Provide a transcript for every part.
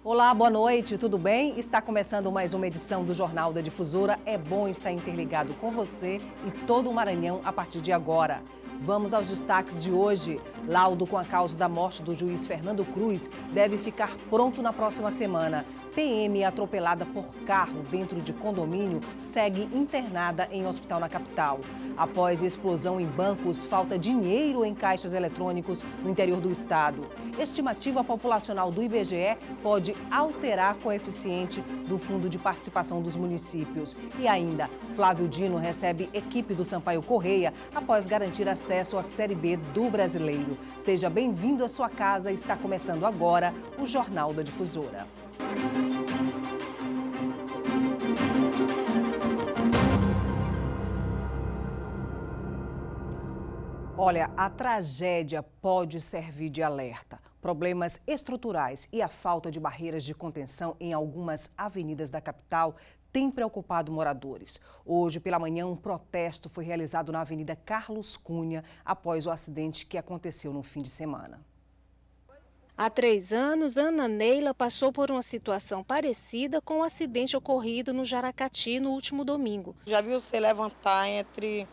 Olá, boa noite, tudo bem? Está começando mais uma edição do Jornal da Difusora. É bom estar interligado com você e todo o Maranhão a partir de agora. Vamos aos destaques de hoje. Laudo com a causa da morte do juiz Fernando Cruz deve ficar pronto na próxima semana. PM atropelada por carro dentro de condomínio segue internada em hospital na capital. Após explosão em bancos, falta dinheiro em caixas eletrônicos no interior do estado. Estimativa populacional do IBGE pode alterar coeficiente do Fundo de Participação dos Municípios. E ainda, Flávio Dino recebe equipe do Sampaio Correia após garantir acesso à Série B do Brasileiro. Seja bem-vindo à sua casa, está começando agora o Jornal da Difusora. Olha, a tragédia pode servir de alerta. Problemas estruturais e a falta de barreiras de contenção em algumas avenidas da capital têm preocupado moradores. Hoje, pela manhã, um protesto foi realizado na Avenida Carlos Cunha após o acidente que aconteceu no fim de semana. Há 3 anos, Ana Neila passou por uma situação parecida com o acidente ocorrido no Jaracati no último domingo. Já viu você levantar entre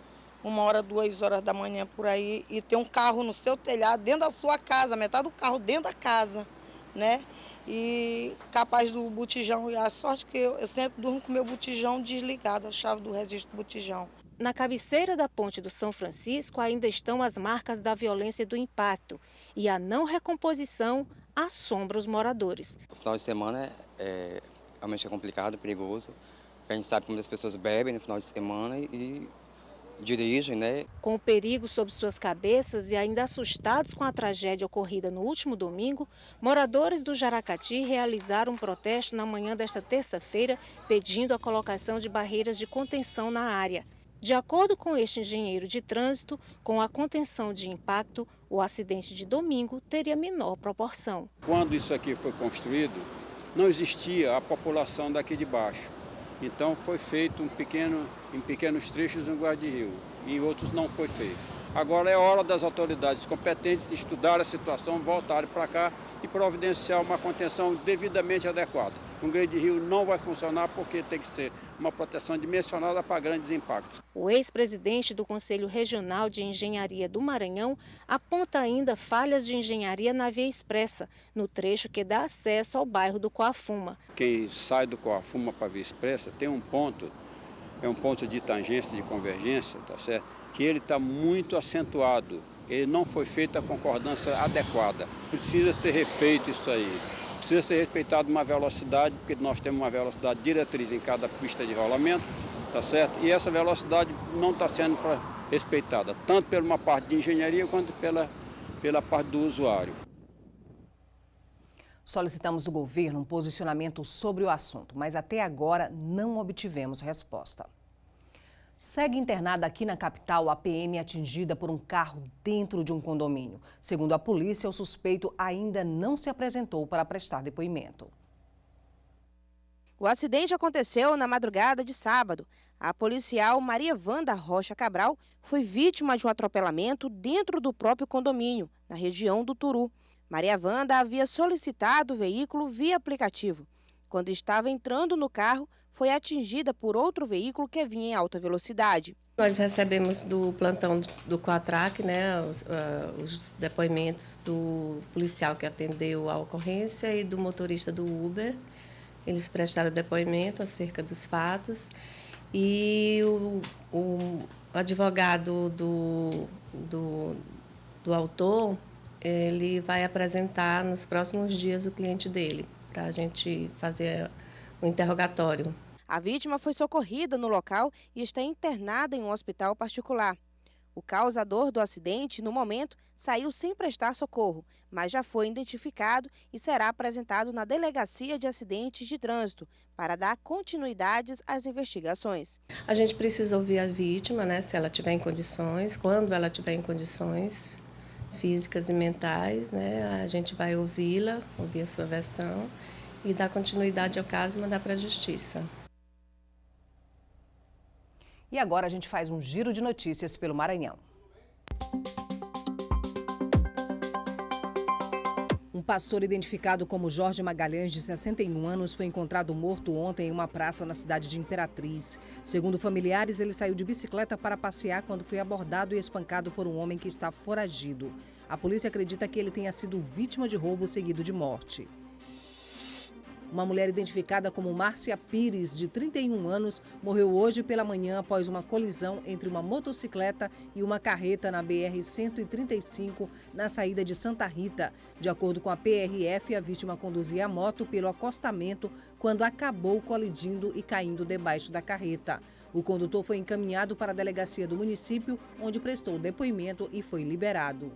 1h, 2h da manhã por aí e ter um carro no seu telhado, dentro da sua casa, metade do carro dentro da casa, né? E capaz do botijão, e a sorte que eu sempre durmo com o meu botijão desligado, a chave do registro do botijão. Na cabeceira da ponte do São Francisco ainda estão as marcas da violência e do impacto. E a não recomposição assombra os moradores. O final de semana realmente é complicado, perigoso. A gente sabe que muitas pessoas bebem no final de semana e dirigem, né? Com o perigo sobre suas cabeças e ainda assustados com a tragédia ocorrida no último domingo, moradores do Jaracati realizaram um protesto na manhã desta terça-feira pedindo a colocação de barreiras de contenção na área. De acordo com este engenheiro de trânsito, com a contenção de impacto, o acidente de domingo teria menor proporção. Quando isso aqui foi construído, não existia a população daqui de baixo. Então foi feito em pequenos trechos um guarda-rio e em outros não foi feito. Agora é hora das autoridades competentes estudar a situação, voltarem para cá e providenciar uma contenção devidamente adequada. Um grande rio não vai funcionar porque tem que ser uma proteção dimensionada para grandes impactos. O ex-presidente do Conselho Regional de Engenharia do Maranhão aponta ainda falhas de engenharia na Via Expressa, no trecho que dá acesso ao bairro do Coafuma. Quem sai do Coafuma para a Via Expressa tem um ponto, é um ponto de tangência, de convergência, tá certo? Que ele está muito acentuado. Ele não foi feita a concordância adequada. Precisa ser refeito isso aí. Precisa ser respeitada uma velocidade, porque nós temos uma velocidade diretriz em cada pista de rolamento, tá certo? E essa velocidade não está sendo respeitada, tanto por uma parte de engenharia quanto pela parte do usuário. Solicitamos do governo um posicionamento sobre o assunto, mas até agora não obtivemos resposta. Segue internada aqui na capital a PM atingida por um carro dentro de um condomínio. Segundo a polícia, o suspeito ainda não se apresentou para prestar depoimento. O acidente aconteceu na madrugada de sábado. A policial Maria Wanda Rocha Cabral foi vítima de um atropelamento dentro do próprio condomínio, na região do Turu. Maria Wanda havia solicitado o veículo via aplicativo. Quando estava entrando no carro, foi atingida por outro veículo que vinha em alta velocidade. Nós recebemos do plantão do Coatrac, né, os depoimentos do policial que atendeu a ocorrência e do motorista do Uber. Eles prestaram depoimento acerca dos fatos e o advogado do autor, ele vai apresentar nos próximos dias o cliente dele, para a gente fazer o interrogatório. A vítima foi socorrida no local e está internada em um hospital particular. O causador do acidente, no momento, saiu sem prestar socorro, mas já foi identificado e será apresentado na Delegacia de Acidentes de Trânsito para dar continuidades às investigações. A gente precisa ouvir a vítima, né, se ela tiver em condições, quando ela tiver em condições físicas e mentais, né, a gente vai ouvi-la, ouvir a sua versão e dar continuidade ao caso e mandar para a Justiça. E agora a gente faz um giro de notícias pelo Maranhão. Um pastor identificado como Jorge Magalhães, de 61 anos, foi encontrado morto ontem em uma praça na cidade de Imperatriz. Segundo familiares, ele saiu de bicicleta para passear quando foi abordado e espancado por um homem que está foragido. A polícia acredita que ele tenha sido vítima de roubo seguido de morte. Uma mulher identificada como Márcia Pires, de 31 anos, morreu hoje pela manhã após uma colisão entre uma motocicleta e uma carreta na BR-135, na saída de Santa Rita. De acordo com a PRF, a vítima conduzia a moto pelo acostamento quando acabou colidindo e caindo debaixo da carreta. O condutor foi encaminhado para a delegacia do município, onde prestou depoimento e foi liberado.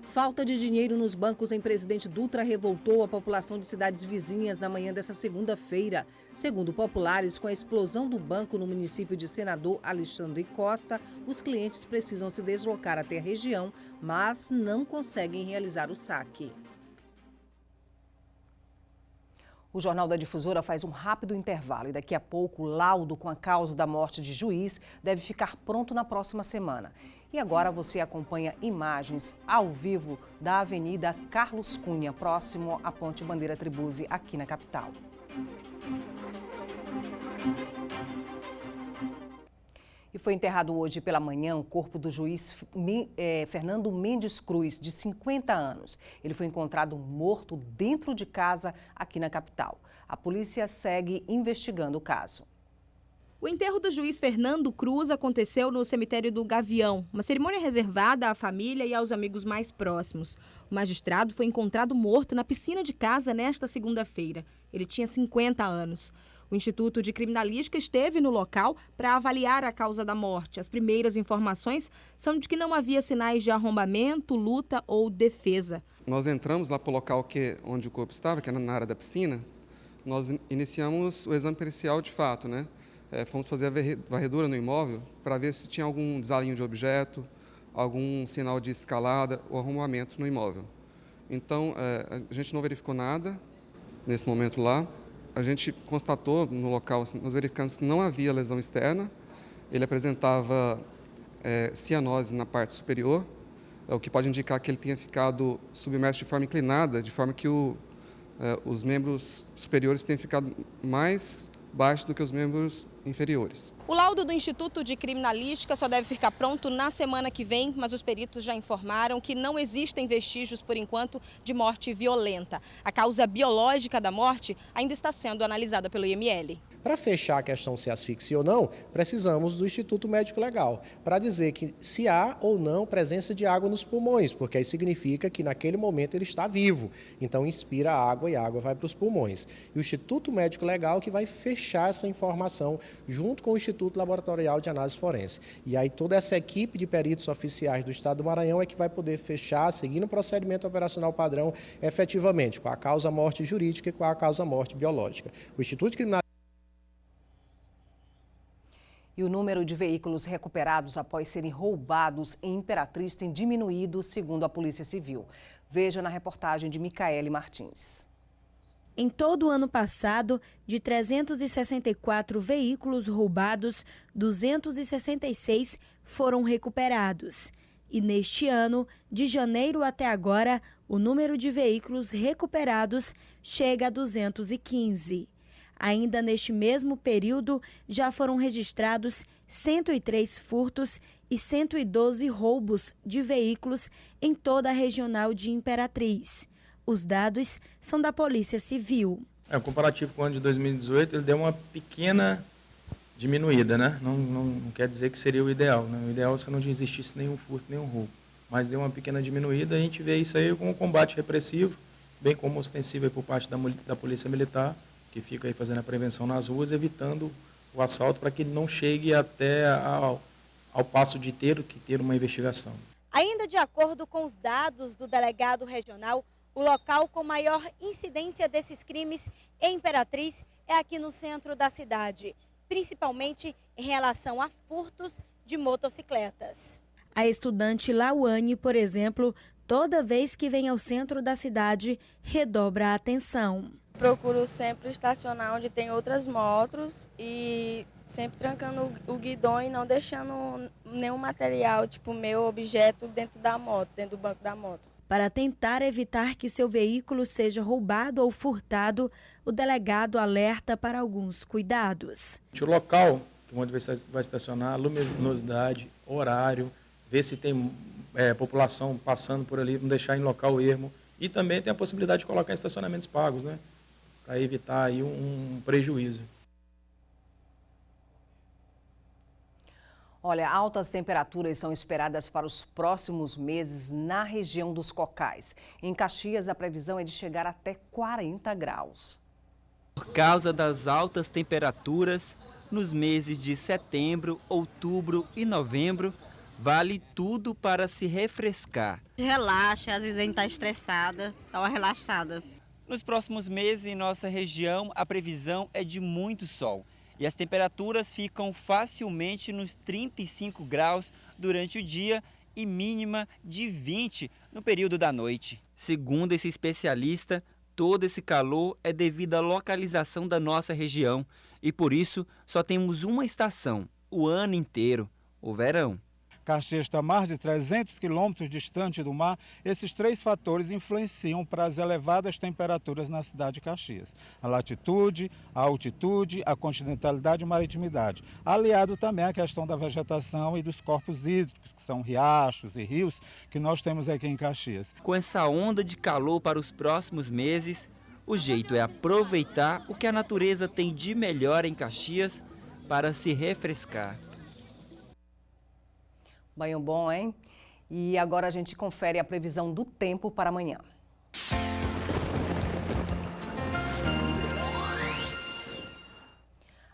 Falta de dinheiro nos bancos em Presidente Dutra revoltou a população de cidades vizinhas na manhã desta segunda-feira. Segundo populares, com a explosão do banco no município de Senador Alexandre Costa, os clientes precisam se deslocar até a região, mas não conseguem realizar o saque. O Jornal da Difusora faz um rápido intervalo e daqui a pouco o laudo com a causa da morte de juiz deve ficar pronto na próxima semana. E agora você acompanha imagens ao vivo da Avenida Carlos Cunha, próximo à Ponte Bandeira Tribuzzi, aqui na capital. E foi enterrado hoje pela manhã o corpo do juiz Fernando Mendes Cruz, de 50 anos. Ele foi encontrado morto dentro de casa aqui na capital. A polícia segue investigando o caso. O enterro do juiz Fernando Cruz aconteceu no cemitério do Gavião, uma cerimônia reservada à família e aos amigos mais próximos. O magistrado foi encontrado morto na piscina de casa nesta segunda-feira. Ele tinha 50 anos. O Instituto de Criminalística esteve no local para avaliar a causa da morte. As primeiras informações são de que não havia sinais de arrombamento, luta ou defesa. Nós entramos lá para o local onde o corpo estava, que era na área da piscina. Nós iniciamos o exame pericial de fato, né? Fomos fazer a varredura no imóvel para ver se tinha algum desalinho de objeto, algum sinal de escalada ou arrombamento no imóvel. Então, a gente não verificou nada nesse momento lá. A gente constatou no local, nós verificamos que não havia lesão externa. Ele apresentava cianose na parte superior, o que pode indicar que ele tenha ficado submerso de forma inclinada, de forma que os membros superiores tenham ficado mais baixo do que os membros inferiores. O laudo do Instituto de Criminalística só deve ficar pronto na semana que vem, mas os peritos já informaram que não existem vestígios, por enquanto, de morte violenta. A causa biológica da morte ainda está sendo analisada pelo IML. Para fechar a questão se asfixia ou não, precisamos do Instituto Médico Legal, para dizer que se há ou não presença de água nos pulmões, porque aí significa que naquele momento ele está vivo, então inspira água e a água vai para os pulmões. E o Instituto Médico Legal que vai fechar essa informação junto com o Instituto Laboratorial de Análise Forense. E aí toda essa equipe de peritos oficiais do Estado do Maranhão é que vai poder fechar, seguindo o procedimento operacional padrão, efetivamente, com a causa morte jurídica e com a causa morte biológica. O Instituto de Criminalística. E o número de veículos recuperados após serem roubados em Imperatriz tem diminuído, segundo a Polícia Civil. Veja na reportagem de Micaele Martins. Em todo o ano passado, de 364 veículos roubados, 266 foram recuperados. E neste ano, de janeiro até agora, o número de veículos recuperados chega a 215. Ainda neste mesmo período, já foram registrados 103 furtos e 112 roubos de veículos em toda a regional de Imperatriz. Os dados são da Polícia Civil. O comparativo com o ano de 2018, ele deu uma pequena diminuída, né? Não quer dizer que seria o ideal, né? O ideal é se não existisse nenhum furto, nenhum roubo. Mas deu uma pequena diminuída, a gente vê isso aí como um combate repressivo, bem como ostensivo por parte da Polícia Militar, que fica aí fazendo a prevenção nas ruas, evitando o assalto para que ele não chegue até ao passo de ter que ter uma investigação. Ainda de acordo com os dados do delegado regional, o local com maior incidência desses crimes em Imperatriz é aqui no centro da cidade, principalmente em relação a furtos de motocicletas. A estudante Lauane, por exemplo, toda vez que vem ao centro da cidade, redobra a atenção. Procuro sempre estacionar onde tem outras motos e sempre trancando o guidão e não deixando nenhum material, tipo meu objeto, dentro da moto, dentro do banco da moto. Para tentar evitar que seu veículo seja roubado ou furtado, o delegado alerta para alguns cuidados. O local onde vai estacionar, a luminosidade, horário, ver se tem população passando por ali, não deixar em local ermo. E também tem a possibilidade de colocar estacionamentos pagos, né? Para evitar aí um prejuízo. Olha, altas temperaturas são esperadas para os próximos meses na região dos Cocais. Em Caxias, a previsão é de chegar até 40 graus. Por causa das altas temperaturas, nos meses de setembro, outubro e novembro, vale tudo para se refrescar. Relaxa, às vezes a gente está estressada, dá uma relaxada. Nos próximos meses, em nossa região, a previsão é de muito sol. E as temperaturas ficam facilmente nos 35 graus durante o dia e mínima de 20 no período da noite. Segundo esse especialista, todo esse calor é devido à localização da nossa região e por isso só temos uma estação o ano inteiro, o verão. Caxias está a mais de 300 quilômetros distante do mar. Esses três fatores influenciam para as elevadas temperaturas na cidade de Caxias. A latitude, a altitude, a continentalidade e a maritimidade. Aliado também à questão da vegetação e dos corpos hídricos, que são riachos e rios, que nós temos aqui em Caxias. Com essa onda de calor para os próximos meses, o jeito é aproveitar o que a natureza tem de melhor em Caxias para se refrescar. Banho bom, hein? E agora a gente confere a previsão do tempo para amanhã.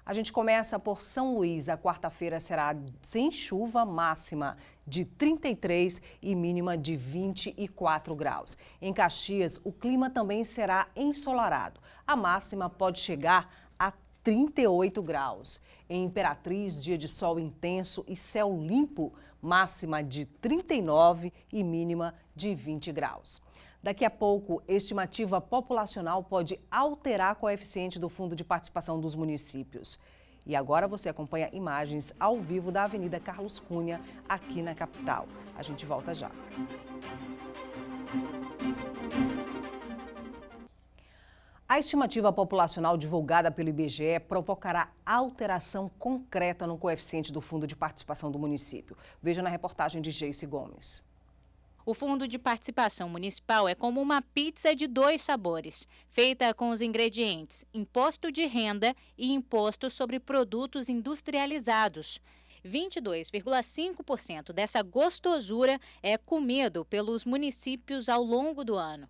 A gente começa por São Luís. A quarta-feira será sem chuva, máxima de 33 e mínima de 24 graus. Em Caxias, o clima também será ensolarado. A máxima pode chegar a 38 graus. Em Imperatriz, dia de sol intenso e céu limpo, máxima de 39 e mínima de 20 graus. Daqui a pouco, estimativa populacional pode alterar o coeficiente do Fundo de Participação dos Municípios. E agora você acompanha imagens ao vivo da Avenida Carlos Cunha, aqui na capital. A gente volta já. A estimativa populacional divulgada pelo IBGE provocará alteração concreta no coeficiente do Fundo de Participação do município. Veja na reportagem de Geice Gomes. O Fundo de Participação Municipal é como uma pizza de 2 sabores, feita com os ingredientes imposto de renda e imposto sobre produtos industrializados. 22,5% dessa gostosura é comido pelos municípios ao longo do ano.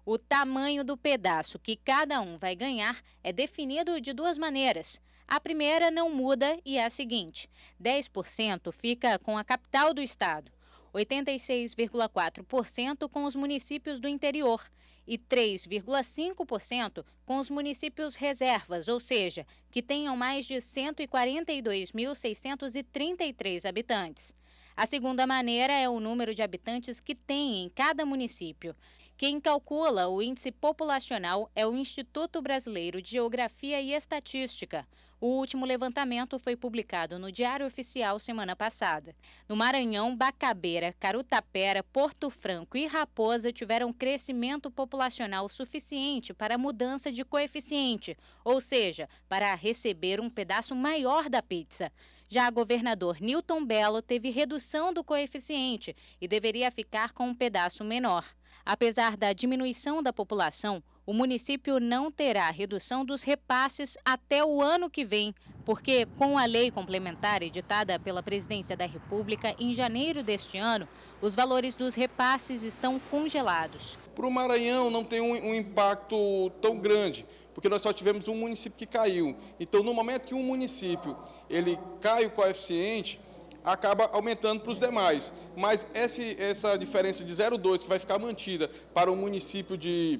O tamanho do pedaço que cada um vai ganhar é definido de 2 maneiras. A primeira não muda e é a seguinte: 10% fica com a capital do estado, 86,4% com os municípios do interior e 3,5% com os municípios reservas, ou seja, que tenham mais de 142.633 habitantes. A segunda maneira é o número de habitantes que tem em cada município. Quem calcula o índice populacional é o Instituto Brasileiro de Geografia e Estatística. O último levantamento foi publicado no Diário Oficial semana passada. No Maranhão, Bacabeira, Carutapera, Porto Franco e Raposa tiveram crescimento populacional suficiente para a mudança de coeficiente, ou seja, para receber um pedaço maior da pizza. Já o governador Newton Bello teve redução do coeficiente e deveria ficar com um pedaço menor. Apesar da diminuição da população, o município não terá redução dos repasses até o ano que vem, porque com a lei complementar editada pela Presidência da República em janeiro deste ano, os valores dos repasses estão congelados. Para o Maranhão não tem um impacto tão grande, porque nós só tivemos um município que caiu. Então, no momento que um município ele cai o coeficiente, acaba aumentando para os demais. Mas essa diferença de 0,2 que vai ficar mantida para o município de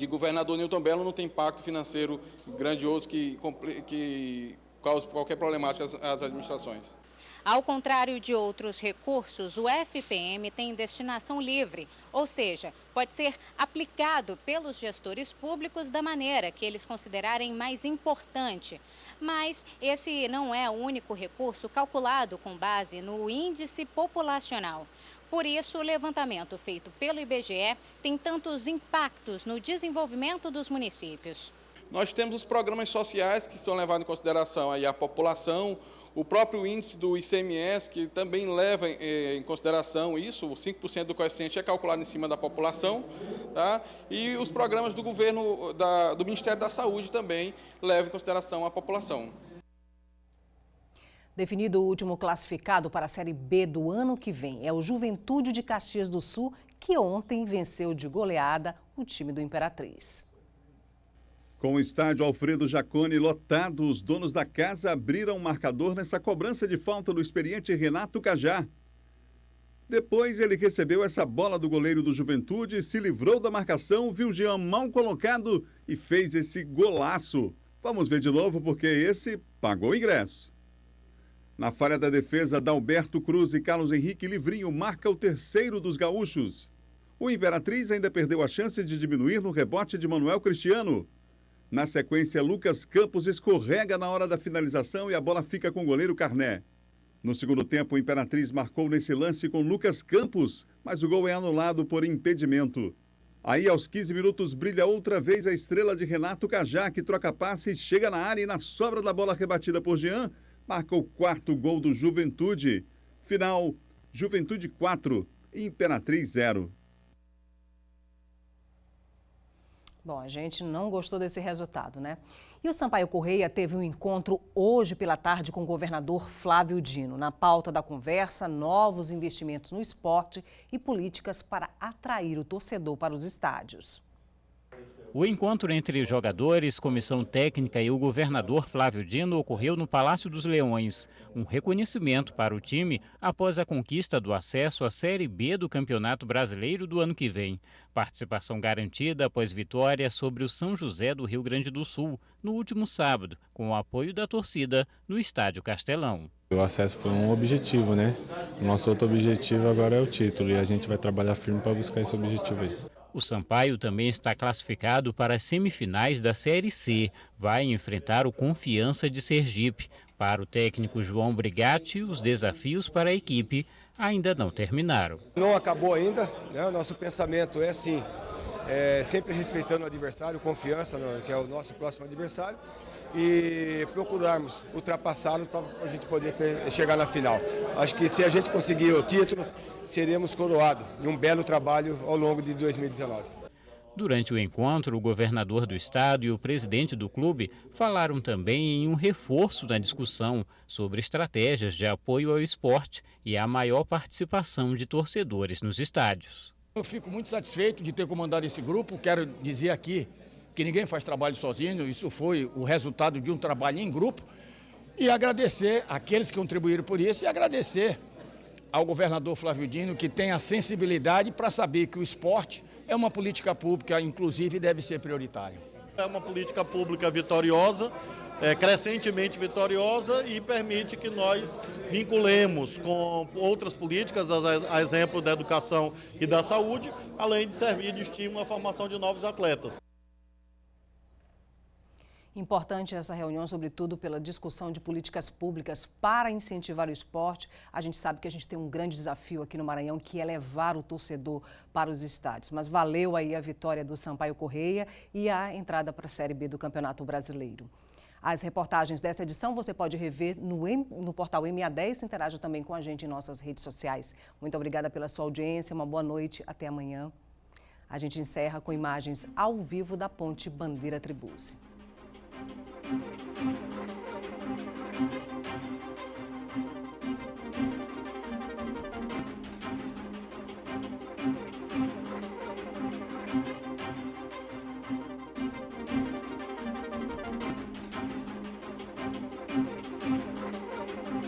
governador Newton Bello não tem impacto financeiro grandioso que cause qualquer problemática às administrações. Ao contrário de outros recursos, o FPM tem destinação livre, ou seja, pode ser aplicado pelos gestores públicos da maneira que eles considerarem mais importante. Mas esse não é o único recurso calculado com base no índice populacional. Por isso, o levantamento feito pelo IBGE tem tantos impactos no desenvolvimento dos municípios. Nós temos os programas sociais que estão levados em consideração aí a população, o próprio índice do ICMS, que também leva em consideração isso, o 5% do coeficiente é calculado em cima da população, tá? E os programas do governo, do Ministério da Saúde também levam em consideração a população. Definido o último classificado para a Série B do ano que vem, é o Juventude de Caxias do Sul, que ontem venceu de goleada o time do Imperatriz. Com o estádio Alfredo Jaconi lotado, os donos da casa abriram o marcador nessa cobrança de falta do experiente Renato Cajá. Depois ele recebeu essa bola do goleiro do Juventude, se livrou da marcação, viu Jean mal colocado e fez esse golaço. Vamos ver de novo porque esse pagou o ingresso. Na falha da defesa, Dalberto Cruz e Carlos Henrique Livrinho marca o terceiro dos gaúchos. O Imperatriz ainda perdeu a chance de diminuir no rebote de Manuel Cristiano. Na sequência, Lucas Campos escorrega na hora da finalização e a bola fica com o goleiro Carné. No segundo tempo, o Imperatriz marcou nesse lance com Lucas Campos, mas o gol é anulado por impedimento. Aí, aos 15 minutos, brilha outra vez a estrela de Renato Cajá, que troca passe e chega na área e na sobra da bola rebatida por Jean, marca o quarto gol do Juventude. Final, Juventude 4, Imperatriz 0. Bom, a gente não gostou desse resultado, né? E o Sampaio Correia teve um encontro hoje pela tarde com o governador Flávio Dino. Na pauta da conversa, novos investimentos no esporte e políticas para atrair o torcedor para os estádios. O encontro entre jogadores, comissão técnica e o governador Flávio Dino ocorreu no Palácio dos Leões. Um reconhecimento para o time após a conquista do acesso à Série B do Campeonato Brasileiro do ano que vem. Participação garantida após vitória sobre o São José do Rio Grande do Sul no último sábado, com o apoio da torcida no Estádio Castelão. O acesso foi um objetivo, né? O nosso outro objetivo agora é o título e a gente vai trabalhar firme para buscar esse objetivo aí. O Sampaio também está classificado para as semifinais da Série C. Vai enfrentar o Confiança de Sergipe. Para o técnico João Brigatti, os desafios para a equipe ainda não terminaram. Não acabou ainda, né? O nosso pensamento é assim, sempre respeitando o adversário, Confiança, que é o nosso próximo adversário, e procurarmos ultrapassá-los para a gente poder chegar na final. Acho que se a gente conseguir o título, seremos coroados de um belo trabalho ao longo de 2019. Durante o encontro, o governador do estado e o presidente do clube falaram também em um reforço na discussão sobre estratégias de apoio ao esporte e a maior participação de torcedores nos estádios. Eu fico muito satisfeito de ter comandado esse grupo. Quero dizer aqui que ninguém faz trabalho sozinho, isso foi o resultado de um trabalho em grupo. E agradecer àqueles que contribuíram por isso e agradecer ao governador Flávio Dino, que tem a sensibilidade para saber que o esporte é uma política pública, inclusive deve ser prioritária. É uma política pública vitoriosa, crescentemente vitoriosa e permite que nós vinculemos com outras políticas, a exemplo da educação e da saúde, além de servir de estímulo à formação de novos atletas. Importante essa reunião, sobretudo pela discussão de políticas públicas para incentivar o esporte. A gente sabe que a gente tem um grande desafio aqui no Maranhão, que é levar o torcedor para os estádios. Mas valeu aí a vitória do Sampaio Correia e a entrada para a Série B do Campeonato Brasileiro. As reportagens dessa edição você pode rever no portal MA10. Interaja também com a gente em nossas redes sociais. Muito obrigada pela sua audiência, uma boa noite, até amanhã. A gente encerra com imagens ao vivo da Ponte Bandeira Tribuse.